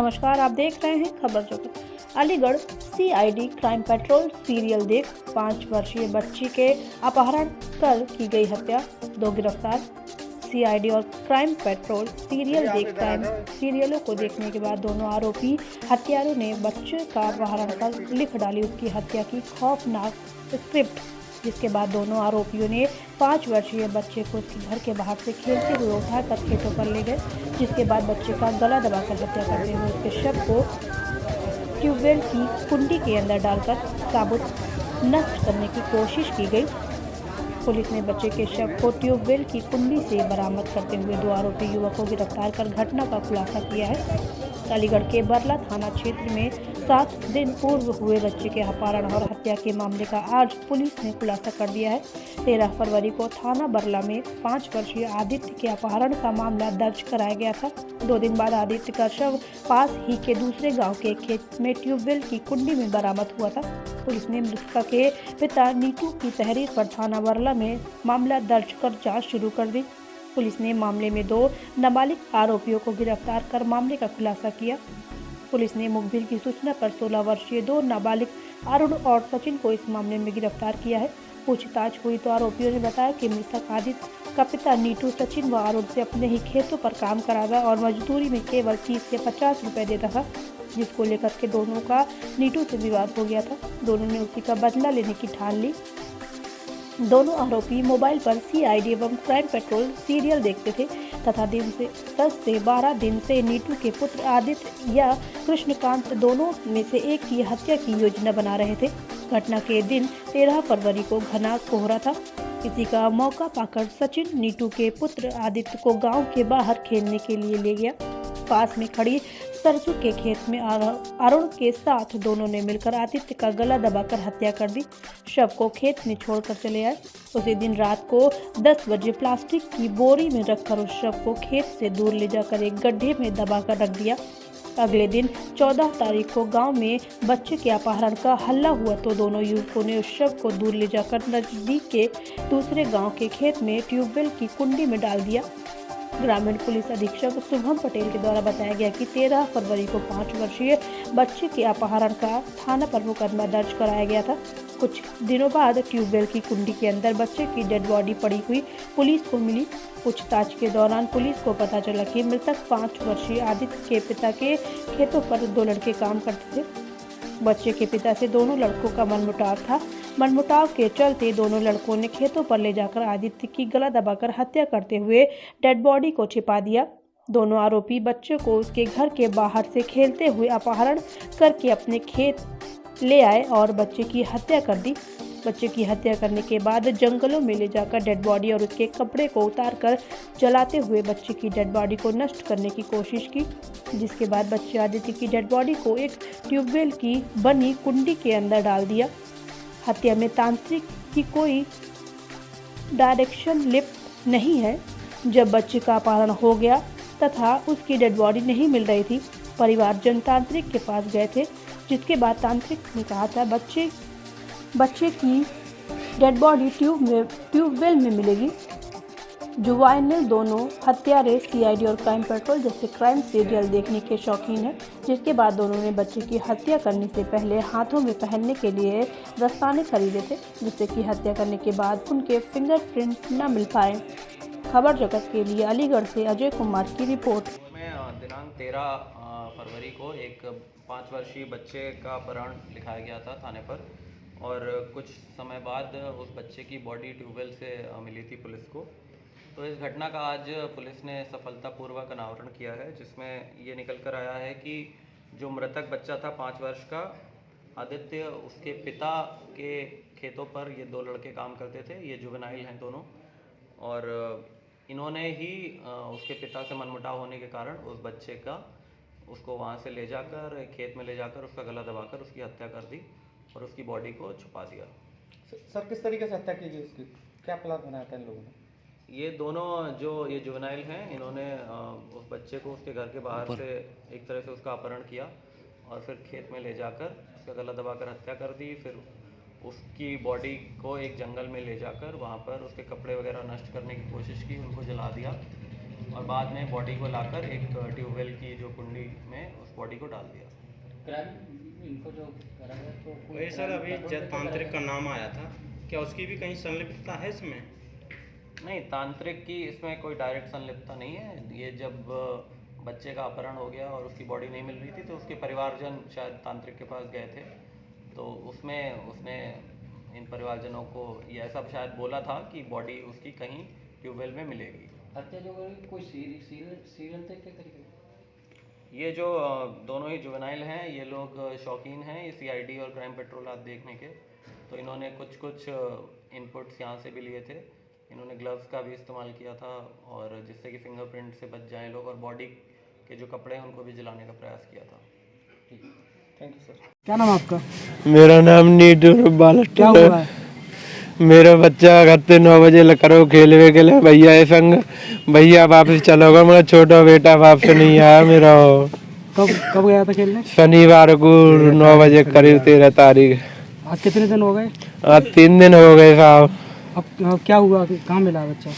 नमस्कार, आप देख रहे हैं खबर जगत। Aligarh CID crime petrol serial देख 5 वर्षीय बच्ची के अपहरण कर की गई हत्या, 2 गिरफ्तार। सीआईडी और क्राइम पेट्रोल सीरियल देख क्राइम सीरियलों को देखने के बाद दोनों आरोपी हत्यारों ने बच्चे का अपहरण कर लिख डाली उसकी हत्या की खौफनाक स्क्रिप्ट, जिसके बाद दोनों आरोपियों ने 5 वर्षीय बच्चे को उसके घर के बाहर से खेलते हुए उठाकर खेतों पर ले गए, जिसके बाद बच्चे का गला दबाकर हत्या करते हुए उसके शव को ट्यूबवेल की कुंडी के अंदर डालकर साबुत नष्ट करने की कोशिश की गई। पुलिस ने बच्चे के शव को ट्यूबवेल की कुंडी से बरामद करते हुए 2 आरोपी युवक को गिरफ्तार कर घटना का खुलासा किया है। अलीगढ़ के बरला थाना क्षेत्र में 7 दिन पूर्व हुए बच्चे के अपहरण और हत्या के मामले का आज पुलिस ने खुलासा कर दिया है। 13 फरवरी को थाना बरला में 5 वर्षीय आदित्य के अपहरण का मामला दर्ज कराया गया था। 2 दिन बाद आदित्य का शव पास ही के दूसरे गांव के खेत में ट्यूबवेल की कुंडी में बरामद हुआ था। पुलिस ने मृतका के पिता नीतू की तहरीर पर थाना बरला में मामला दर्ज कर जाँच शुरू कर दी। पुलिस ने मामले में 2 नाबालिग आरोपियों को गिरफ्तार कर मामले का खुलासा किया। पुलिस ने मुखबिर की सूचना पर 16 वर्षीय 2 नाबालिग अरुण और सचिन को इस मामले में गिरफ्तार किया है। पूछताछ हुई तो आरोपियों ने बताया कि मृतक आदित्य का पिता नीतू सचिन व अरुण से अपने ही खेतों पर काम कराता और मजदूरी में केवल 30 से 50 रुपए देता था, जिसको लेकर के दोनों का नीतू से विवाद हो गया था। दोनों ने उसी का बदला लेने की ठान ली। दोनों आरोपी मोबाइल पर सीआईडी एवं क्राइम पेट्रोल सीरियल देखते थे तथा 10 से 12 दिन से नीतू के पुत्र आदित्य या कृष्णकांत दोनों में से एक की हत्या की योजना बना रहे थे। घटना के दिन 13 फरवरी को घना कोहरा था। इसी का मौका पाकर सचिन नीतू के पुत्र आदित्य को गांव के बाहर खेलने के लिए ले गया। पास में खड़ी सरसों के खेत में अरुण के साथ दोनों ने मिलकर आदित्य का गला दबाकर हत्या कर दी। शव को खेत में छोड़कर चले आए। उसी दिन रात को 10 बजे प्लास्टिक की बोरी में रखकर उस शव को खेत से दूर ले जाकर एक गड्ढे में दबाकर रख दिया। अगले दिन 14 तारीख को गांव में बच्चे के अपहरण का हल्ला हुआ तो दोनों युवकों ने उस शव को दूर ले जाकर नजदीक के दूसरे गांव के खेत में ट्यूबवेल की कुंडी में डाल दिया। ग्रामीण पुलिस अधीक्षक शुभम पटेल के द्वारा बताया गया कि 13 फरवरी को 5 वर्षीय बच्चे के अपहरण का थाना पर मुकदमा दर्ज कराया गया था। कुछ दिनों बाद ट्यूबवेल की कुंडी के अंदर बच्चे की डेड बॉडी पड़ी हुई पुलिस को मिली। पूछताछ के दौरान पुलिस को पता चला कि मृतक 5 वर्षीय आदित्य के पिता के खेतों पर 2 लड़के काम करते थे। बच्चे के पिता से दोनों लड़कों का मनमुटाव था। मनमुटाव के चलते दोनों लड़कों ने खेतों पर ले जाकर आदित्य की गला दबाकर हत्या करते हुए डेड बॉडी को छिपा दिया। दोनों आरोपी बच्चे को उसके घर के बाहर से खेलते हुए अपहरण करके अपने खेत ले आए और बच्चे की हत्या कर दी। बच्चे की हत्या करने के बाद जंगलों में ले जाकर डेड बॉडी और उसके कपड़े को उतारकर जलाते हुए बच्चे की डेड बॉडी को नष्ट करने की कोशिश की, जिसके बाद बच्चे आदित्य की डेड बॉडी को एक ट्यूबवेल की बनी कुंडी के अंदर डाल दिया। हत्या में तांत्रिक की कोई डायरेक्शन लिप्त नहीं है। जब बच्चे का अपहरण हो गया तथा उसकी डेड बॉडी नहीं मिल रही थी, परिवारजन तांत्रिक के पास गए थे, जिसके बाद तांत्रिक ने कहा था बच्चे की डेड बॉडी ट्यूबवेल में मिलेगी। जुवाइनल दोनों हत्यारे सीआईडी और क्राइम पेट्रोल जैसे क्राइम सीरियल देखने के शौकीन हैं, जिसके बाद दोनों ने बच्चे की हत्या करने से पहले हाथों में पहनने के लिए दस्ताने खरीदे थे, जिससे कि हत्या करने के बाद उनके फिंगरप्रिंट न मिल पाए। खबर जगत के लिए अलीगढ़ से अजय कुमार की रिपोर्ट। दिनांक 13 फरवरी को एक 5 वर्षीय बच्चे का अपहरण लिखाया गया था थाने पर और कुछ समय बाद उस बच्चे की बॉडी ट्यूबवेल से मिली थी पुलिस को। तो इस घटना का आज पुलिस ने सफलतापूर्वक अनावरण किया है, जिसमें ये निकल कर आया है कि जो मृतक बच्चा था 5 वर्ष का आदित्य, उसके पिता के खेतों पर ये 2 लड़के काम करते थे। ये जुवेनाइल हैं दोनों और इन्होंने ही उसके पिता से मनमुटाव होने के कारण उस बच्चे का उसको वहाँ से ले जाकर खेत में ले जाकर उसका गला दबाकर उसकी हत्या कर दी और उसकी बॉडी को छुपा दिया। सर किस तरीके से हत्या की गई उसकी, क्या प्लान बनाया था इन लोगों ने? ये दोनों जो ये जुवेनाइल हैं, इन्होंने उस बच्चे को उसके घर के बाहर से एक तरह से उसका अपहरण किया और फिर खेत में ले जाकर उसका गला दबाकर हत्या कर दी। फिर उसकी बॉडी को एक जंगल में ले जाकर वहाँ पर उसके कपड़े वगैरह नष्ट करने की कोशिश की, उनको जला दिया और बाद में बॉडी को लाकर एक ट्यूबवेल की जो कुंडी में उस बॉडी को डाल दिया। इनको जो करा है तो वही सर, अभी तांत्रिक का नाम आया था, क्या उसकी भी कहीं संलिप्तता है इसमें? नहीं, तांत्रिक की इसमें कोई डायरेक्ट संलिप्तता नहीं है। ये जब बच्चे का अपहरण हो गया और उसकी बॉडी नहीं मिल रही थी तो उसके परिवारजन शायद तांत्रिक के पास गए थे, तो उसमें उसने इन परिवारजनों को ये ऐसा शायद बोला था कि बॉडी उसकी कहीं ट्यूबवेल में मिलेगी। हत्या जो करी कोई सीरियल थे क्या तरीके? ये जो दोनों ही जुवेनाइल हैं, ये लोग शौकीन हैं ये सीआईडी और क्राइम पेट्रोल आज देखने के, तो इन्होंने कुछ इनपुट्स यहाँ से भी लिए थे। इन्होंने ग्लव्स का भी इस्तेमाल किया था और जिससे कि फिंगरप्रिंट से बच जाएं लोग, और बॉडी के जो कपड़े हैं उनको भी जलाने का प्रयास किया था। Thank you sir. क्या नाम आपका? मेरा नाम नीटू बालट क्या हुआ है? मेरा बच्चा घर से 9 बजे करो खेलवे के लिए भैया के संग, भैया वापस चलोगा, मेरा छोटा बेटा वापस नहीं आया मेरा। कब गया था खेलने? शनिवार को 9 बजे करीब 13 तारीख। आज कितने दिन हो गए? आज 3 दिन हो गए साहब। अब क्या हुआ, कहाँ मिला बच्चा?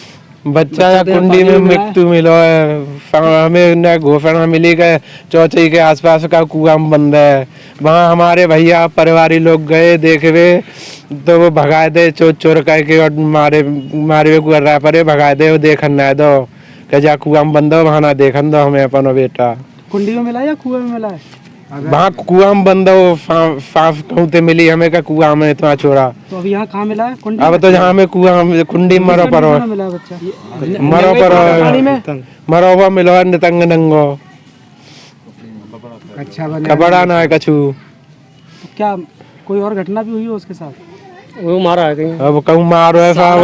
बच्चा या कुंडी में मृत्यु मिलो है। हमें न घोषणा मिली कि चौचई के आसपास का कुआं बंद है। वहाँ हमारे भैया परिवारी लोग गए देखे तो वो भगा दे चोर करके और मारे कर रहा परे भगा दे, वो देखन ना दो कि जा कुआं बंद हो, वहाँ ना देखन दो हमें अपन बेटा। कुंडी में मिला या कुएं में मिला है? वहाँ कुआं बंद हो, सांस कहते मिली हमें का कुआं में इतना छोड़ा। तो अभी यहाँ कहाँ मिला है कुंडी? अब तो जहाँ में कुआं कुंडी मरो पर मिला बच्चा, मरो हुआ मिलो नितंग नंगो। अच्छा कबड़ा ना है कछु। तो क्या कोई और घटना भी हुई है उसके साथ? वो मारा है कहीं? अब कहूँ मारो है साहब,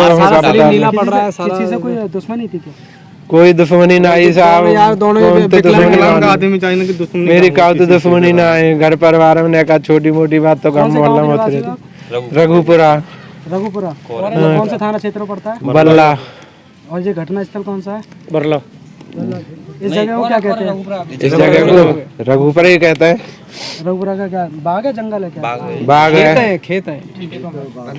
नीला पड़ रहा है, किसी से कोई दुश्मनी थी क्या? कोई दुश्मनी ना ही साहब, मेरी का तो दुश्मनी ना है। घर परिवार में का छोटी मोटी बात तो कम मोहल्ला में होती रहती। रघुपुरा। रघुपुरा कौन सा थाना क्षेत्र पड़ता है? बल्ला। और ये घटना स्थल कौन सा है? बरला। इस जगह को क्या कहते हैं? इस जगह को रघुपुरा ही कहते हैं। रघुपुरा का क्या बाग है, जंगल है क्या? बाग है, खेत है।